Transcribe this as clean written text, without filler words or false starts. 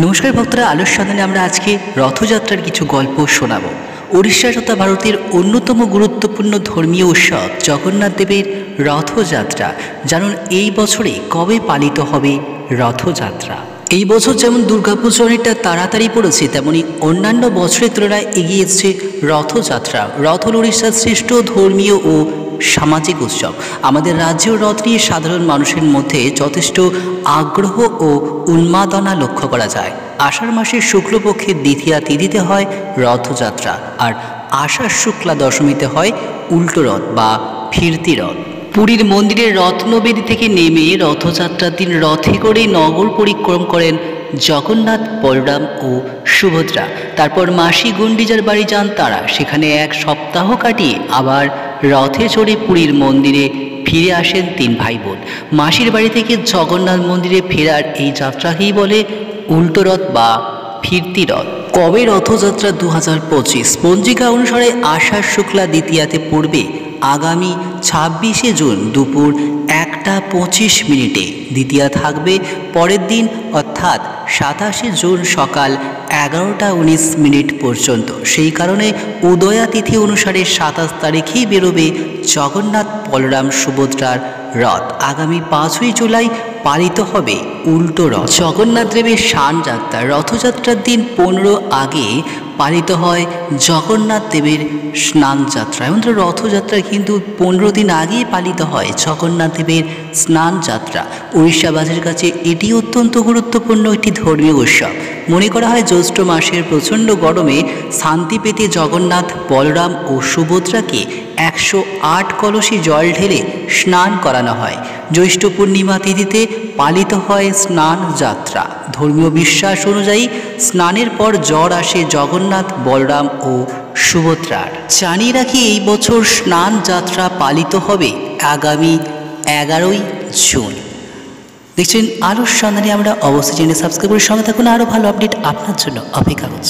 নমস্কার ভক্তরা, আলোর সন্ধানে আমরা আজকে রথযাত্রার কিছু গল্প শোনাবো। উড়িষ্যা তথা ভারতের অন্যতম গুরুত্বপূর্ণ ধর্মীয় উৎসব জগন্নাথ দেবের রথযাত্রা। জানুন এই বছরে কবে পালিত হবে রথযাত্রা। এই বছর যেমন দুর্গাপুজো অনেকটা তাড়াতাড়ি পড়েছে, তেমনি অন্যান্য বছরের তুলনায় এগিয়ে এসছে রথযাত্রা। রথ হল উড়িষ্যার শ্রেষ্ঠ ধর্মীয় ও সামাজিক উৎসব। আমাদের রাজ্যের রথ নিয়ে সাধারণ মানুষের মধ্যে যথেষ্ট আগ্রহ ও উন্মাদনা লক্ষ্য করা যায়। আষাঢ় মাসের শুক্লপক্ষের দ্বিতীয়া তিথিতে হয় রথযাত্রা, আর আষাঢ় শুক্লা দশমীতে হয় উল্টো রথ বা ফিরতি রথ। পুরীর মন্দিরের রত্নবেদী থেকে নেমে রথযাত্রার দিন রথে করে নগর পরিক্রম করেন জগন্নাথ, বলরাম ও সুভদ্রা। তারপর মাসি গুন্ডিজার বাড়ি যান তারা। সেখানে এক সপ্তাহ কাটিয়ে আবার রথে চড়ে পুরীর মন্দিরে ফিরে আসেন তিন ভাই বোন। মাসির বাড়ি থেকে জগন্নাথ মন্দিরে ফেরার এই যাত্রাকেই বলে উল্টো রথ বা ফিরতি রথ। কবে রথযাত্রা 2025? পঞ্জিকা অনুসারে আষাঢ় শুক্লা দ্বিতীয়াতে পড়বে আগামী 26শে জুন দুপুর 1:25 দ্বিতীয়া থাকবে পরের দিন অর্থাৎ 27শে জুন সকাল 11:19 পর্যন্ত। সেই কারণে উদয়া তিথি অনুসারে 27 তারিখেই বেরোবে জগন্নাথ, বলরাম, সুভদ্রার রথ। আগামী 5ই জুলাই পালিত হবে উল্টো রথ। জগন্নাথ দেবের শান যাত্রা। রথযাত্রার দিন 15 আগে পালিত হয় জগন্নাথ দেবের স্নান যাত্রা। এবং রথযাত্রা কিন্তু 15 দিন আগেই পালিত হয় জগন্নাথ দেবের স্নান যাত্রা। উড়িষ্যাবাসীর কাছে এটি অত্যন্ত গুরুত্বপূর্ণ একটি ধর্মীয় উৎসব। মনে করা হয় জ্যৈষ্ঠ মাসের প্রচণ্ড গরমে শান্তি পেতে জগন্নাথ, বলরাম ও সুভদ্রাকে 108 কলসি জল ঢেলে স্নান করানো হয়। জ্যৈষ্ঠ পূর্ণিমা তিথিতে পালিত হয় স্নান যাত্রা। ধর্মীয় বিশ্বাস অনুযায়ী স্নানের পর জ্বর আসে জগন্নাথ, বলরাম ও সুভদ্রার। জানিয়ে রাখি, এই বছর স্নান যাত্রা পালিত হবে আগামী 11ই জুন। দেখছেন আলোর সন্ধানে আমরা। অবশ্যই চ্যানেল সাবস্ক্রাইব করে সঙ্গে থাকুন, আরও ভালো আপডেট আপনার জন্য অপেক্ষা করছি।